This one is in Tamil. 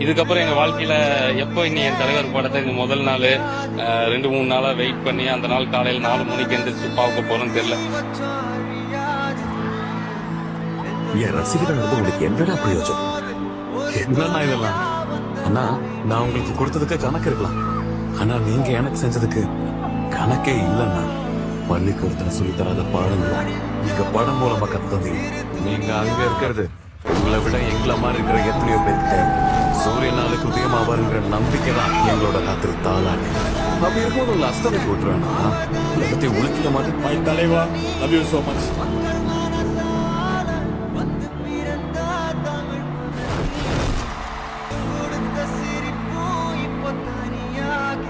இதுக்கப்புறம் எங்க வாழ்க்கையில எப்போ இனி என் தலைவர் படத்தை இந்த முதல் நாள் 2-3 நாளா வெயிட் பண்ணி அந்த நாள் காலையில் 4 மணிக்கு எந்திரிச்சு பார்க்க போறோம்னு தெரியல. என் ரசிகர்கள் உங்களுக்கு என்னடா பிரயோஜனம்? என்னன்னா இதெல்லாம்? அண்ணா, நான் உங்களுக்கு கொடுத்ததுக்கு கணக்கு இருக்கலாம், ஆனா நீங்க எனக்கு செஞ்சதுக்கு கணக்கே இல்லைண்ணா. பள்ளிக்கூடத்துல சொல்லி தராத பாடங்களா நீங்க படம் மூலமா கத்து தந்தீங்க. நீங்க அங்க இருக்கிறது உங்களை விட எங்களை மாதிரி இருக்கிற எத்தனையோ பேருக்கு சூரிய நாளுக்கு உதயமாவாருங்கிற நம்பிக்கை தான் எங்களோட ராத்திரி தாளாட்டு. அப்படி இருக்கும்போது உங்களை அஸ்தமைக்கு விட்டுருவேன்னா எல்லாத்தையும் ஒழிக்க மாட்டேன். மை தலைவா, லவ் யூ சோ மச். சிரிப்பு இப்போ தனியாக